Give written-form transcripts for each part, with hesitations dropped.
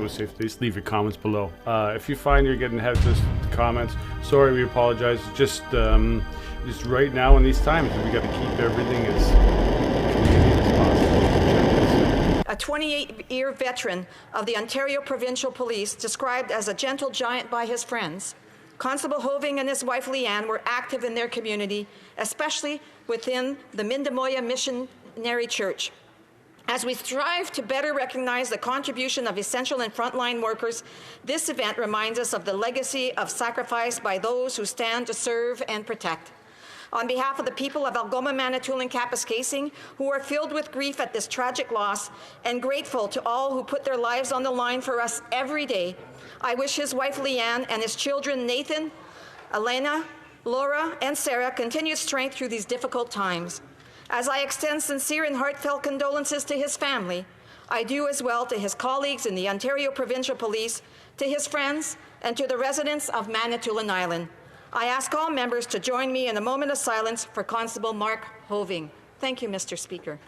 was safe. Please leave your comments below. If you find you're getting ahead of the comments, sorry, we apologize. Just right now in these times, we got to keep everything as convenient as possible. A 28-year veteran of the Ontario Provincial Police, described as a gentle giant by his friends, Constable Hoving and his wife Leanne were active in their community, especially within the Mindamoya Missionary Church. As we strive to better recognize the contribution of essential and frontline workers, this event reminds us of the legacy of sacrifice by those who stand to serve and protect. On behalf of the people of Algoma, Manitoulin, and Kapuskasing, who are filled with grief at this tragic loss and grateful to all who put their lives on the line for us every day, I wish his wife Leanne and his children Nathan, Elena, Laura, and Sarah continued strength through these difficult times. As I extend sincere and heartfelt condolences to his family, I do as well to his colleagues in the Ontario Provincial Police, to his friends, and to the residents of Manitoulin Island. I ask all members to join me in a moment of silence for Constable Mark Hoving. Thank you, Mr. Speaker.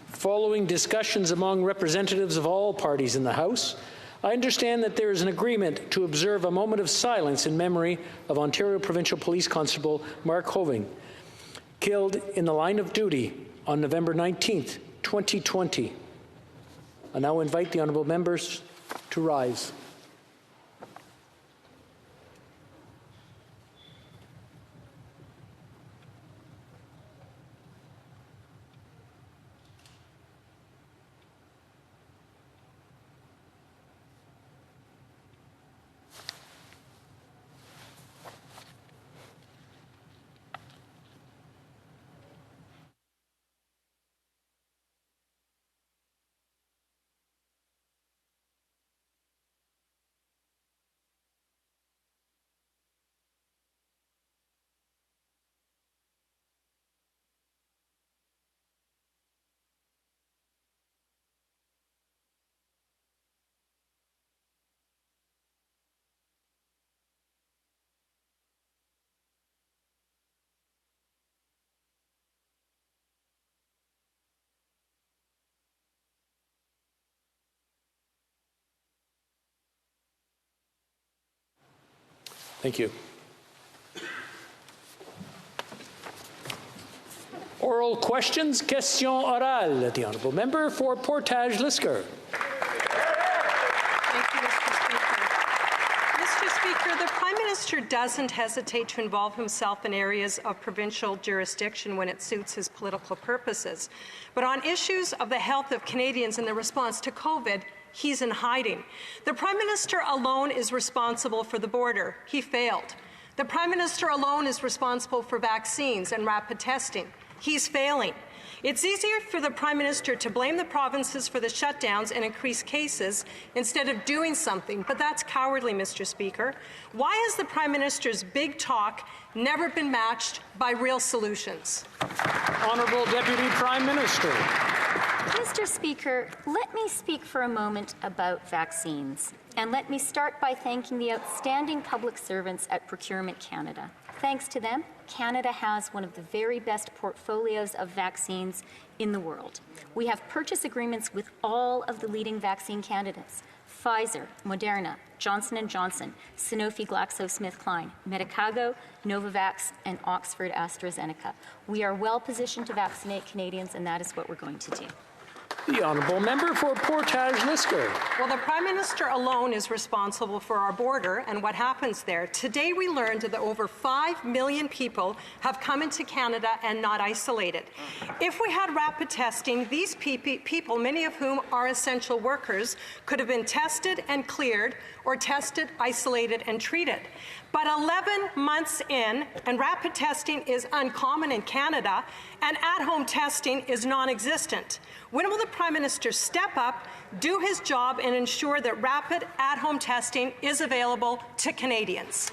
Following discussions among representatives of all parties in the House, I understand that there is an agreement to observe a moment of silence in memory of Ontario Provincial Police Constable Mark Hoving, killed in the line of duty on November 19th, 2020. I now invite the honourable members to rise. Thank you. Oral questions, question orale. The honourable member for Portage-Lisker. Thank you, Mr. Speaker. Mr. Speaker, the Prime Minister doesn't hesitate to involve himself in areas of provincial jurisdiction when it suits his political purposes. But on issues of the health of Canadians and the response to COVID, he's in hiding. The Prime Minister alone is responsible for the border. He failed. The Prime Minister alone is responsible for vaccines and rapid testing. He's failing. It's easier for the Prime Minister to blame the provinces for the shutdowns and increased cases instead of doing something, but that's cowardly, Mr. Speaker. Why has the Prime Minister's big talk never been matched by real solutions? Honourable Deputy Prime Minister. Mr. Speaker, let me speak for a moment about vaccines. And let me start by thanking the outstanding public servants at Procurement Canada. Thanks to them, Canada has one of the very best portfolios of vaccines in the world. We have purchase agreements with all of the leading vaccine candidates: Pfizer, Moderna, Johnson & Johnson, Sanofi GlaxoSmithKline, Medicago, Novavax, and Oxford AstraZeneca. We are well positioned to vaccinate Canadians, and that is what we're going to do. The honourable member for Portage-Lisker. Well, the Prime Minister alone is responsible for our border and what happens there. Today we learned that over 5 million people have come into Canada and not isolated. If we had rapid testing, these people, many of whom are essential workers, could have been tested and cleared, or tested, isolated, and treated. But 11 months in, and rapid testing is uncommon in Canada, and at-home testing is non-existent. When will the Prime Minister step up, do his job, and ensure that rapid at-home testing is available to Canadians?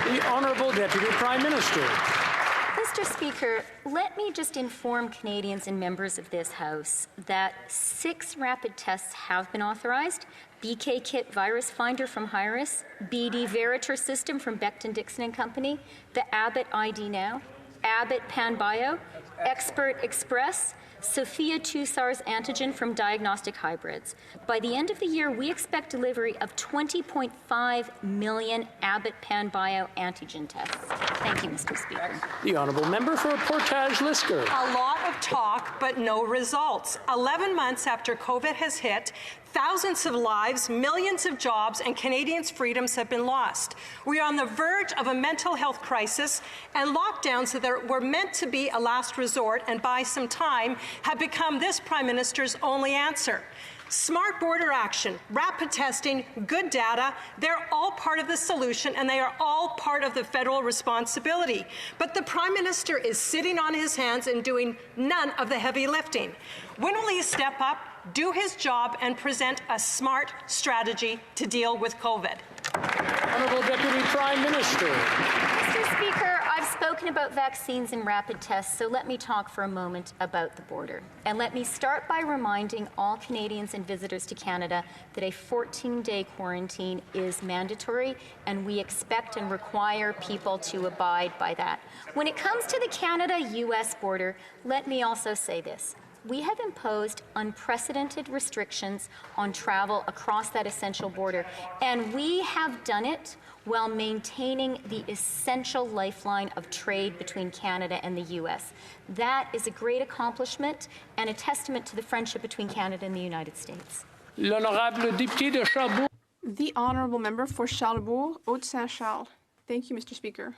The Honourable Deputy Prime Minister. Mr. Speaker, let me just inform Canadians and members of this House that 6 rapid tests have been authorized: BK Kit Virus Finder from Hiris, BD Veritor System from Becton Dixon & Company, the Abbott ID Now, Abbott PanBio, Expert Express, Sophia 2 SARS antigen from Diagnostic Hybrids. By the end of the year, we expect delivery of 20.5 million Abbott PanBio antigen tests. Thank you, Mr. Speaker. The honourable member for Portage-Lisker. A lot of talk, but no results. 11 months after COVID has hit, thousands of lives, millions of jobs, and Canadians' freedoms have been lost. We are on the verge of a mental health crisis, and lockdowns that were meant to be a last resort and buy some time have become this Prime Minister's only answer. Smart border action, rapid testing, good data, they're all part of the solution and they are all part of the federal responsibility. But the Prime Minister is sitting on his hands and doing none of the heavy lifting. When will he step up, do his job, and present a smart strategy to deal with COVID? Honourable Deputy Prime Minister. Mr. Speaker, I've spoken about vaccines and rapid tests, so let me talk for a moment about the border. And let me start by reminding all Canadians and visitors to Canada that a 14-day quarantine is mandatory, and we expect and require people to abide by that. When it comes to the Canada-US border, let me also say this. We have imposed unprecedented restrictions on travel across that essential border, and we have done it while maintaining the essential lifeline of trade between Canada and the U.S. That is a great accomplishment and a testament to the friendship between Canada and the United States. L'honorable député de Charlebourg. The honourable member for Charlebourg, Haute-Saint-Charles. Thank you, Mr. Speaker.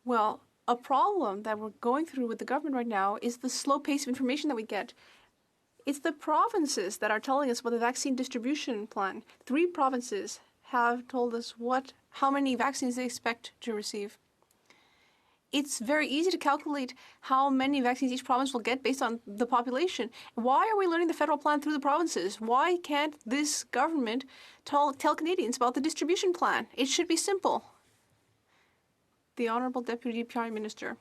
Well, a problem that we're going through with the government right now is the slow pace of information that we get. It's the provinces that are telling us about the vaccine distribution plan. 3 provinces have told us how many vaccines they expect to receive. It's very easy to calculate how many vaccines each province will get based on the population. Why are we learning the federal plan through the provinces? Why can't this government tell Canadians about the distribution plan? It should be simple. The Honourable Deputy Prime Minister.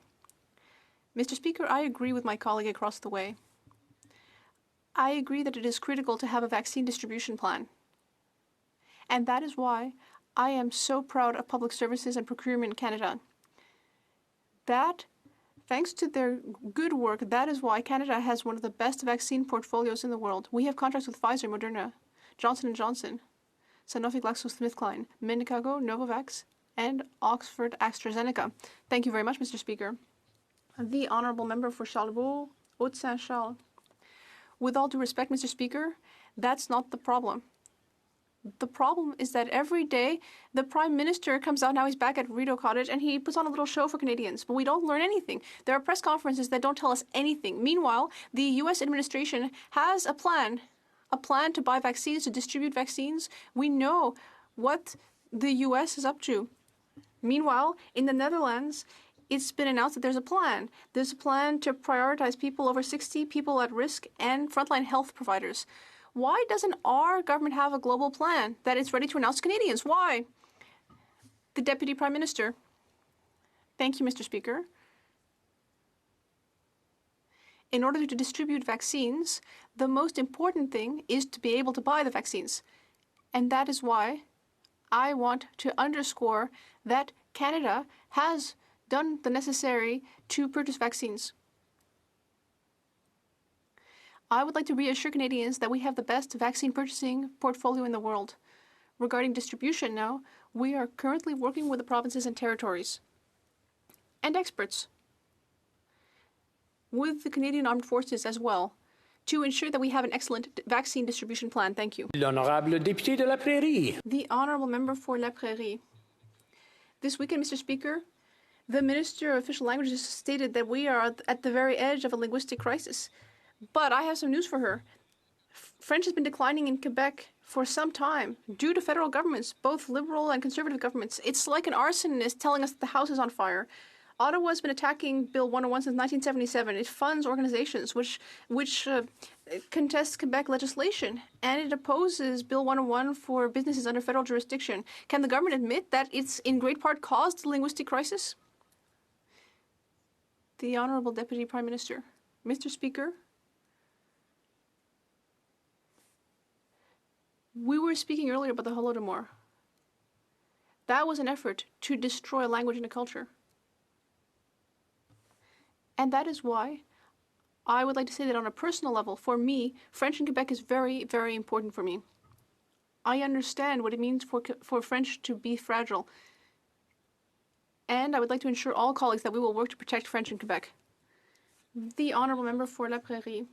Mr. Speaker, I agree with my colleague across the way. I agree that it is critical to have a vaccine distribution plan. And that is why I am so proud of Public Services and Procurement Canada. That, thanks to their good work, that is why Canada has one of the best vaccine portfolios in the world. We have contracts with Pfizer, Moderna, Johnson & Johnson, Sanofi GlaxoSmithKline, Medicago, Novavax, and Oxford AstraZeneca. Thank you very much, Mr. Speaker. The Honourable Member for Charlebourg, Haute-Saint-Charles. With all due respect, Mr. Speaker, that's not the problem. The problem is that every day the Prime Minister comes out, now he's back at Rideau Cottage, and he puts on a little show for Canadians, but we don't learn anything. There are press conferences that don't tell us anything. Meanwhile, the U.S. administration has a plan to buy vaccines, to distribute vaccines. We know what the U.S. is up to. Meanwhile, in the Netherlands, it's been announced that there's a plan. There's a plan to prioritize people over 60, people at risk, and frontline health providers. Why doesn't our government have a global plan that it's ready to announce to Canadians? Why? The Deputy Prime Minister. Thank you, Mr. Speaker. In order to distribute vaccines, the most important thing is to be able to buy the vaccines. And that is why I want to underscore that Canada has done the necessary to purchase vaccines. I would like to reassure Canadians that we have the best vaccine purchasing portfolio in the world. Regarding distribution now, we are currently working with the provinces and territories and experts, with the Canadian Armed Forces as well, to ensure that we have an excellent vaccine distribution plan. Thank you. L'honorable député de la Prairie. The Honourable Member for La Prairie. This weekend, Mr. Speaker, the Minister of Official Languages stated that we are at the very edge of a linguistic crisis. But I have some news for her. French has been declining in Quebec for some time due to federal governments, both liberal and conservative governments. It's like an arsonist telling us that the house is on fire. Ottawa has been attacking Bill 101 since 1977. It funds organizations which contest Quebec legislation, and it opposes Bill 101 for businesses under federal jurisdiction. Can the government admit that it's in great part caused the linguistic crisis? The Honourable Deputy Prime Minister. Mr. Speaker, we were speaking earlier about the Holodomor. That was an effort to destroy a language and a culture. And that is why I would like to say that on a personal level, for me, French in Quebec is very, very important for me. I understand what it means for French to be fragile. And I would like to ensure all colleagues that we will work to protect French in Quebec. The Honourable Member for La Prairie.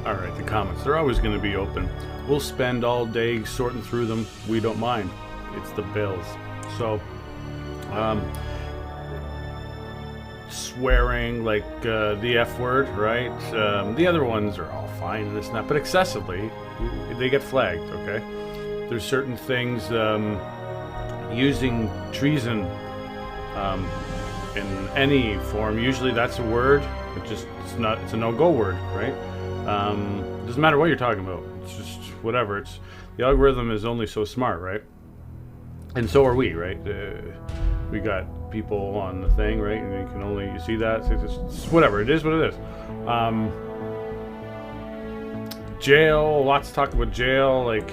All right, the comments, they're always going to be open. We'll spend all day sorting through them. We don't mind. It's the bills. So, swearing, like the F word, right? The other ones are all fine, this and that, but excessively, they get flagged, okay? There's certain things, using treason in any form, usually that's a word, it's a no-go word, right? Doesn't matter what you're talking about. It's just whatever. The algorithm is only so smart, right? And so are we, right? We got people on the thing, right? And you see that. It's whatever. It is what it is. Jail. Lots of talk about jail. Like,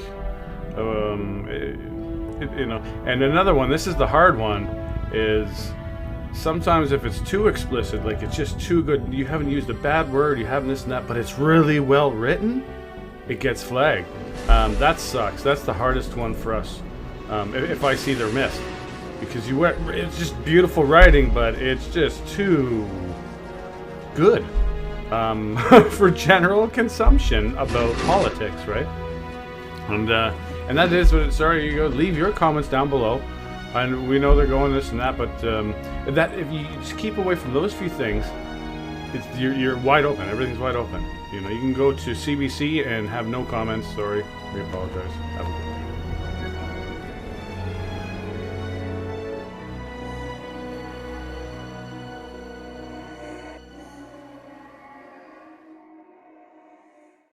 And another one. This is the hard one. Is sometimes if it's too explicit, like it's just too good, you haven't used a bad word, you haven't this and that, but it's really well written, it gets flagged. That sucks. That's the hardest one for us. If I see they're missed, because it's just beautiful writing, but it's just too good for general consumption about politics, right? And that is what it's. Sorry, you go. Leave your comments down below. And we know they're going this and that, but that if you just keep away from those few things, you're wide open. Everything's wide open. You can go to CBC and have no comments. Sorry, we apologize. Have a good one.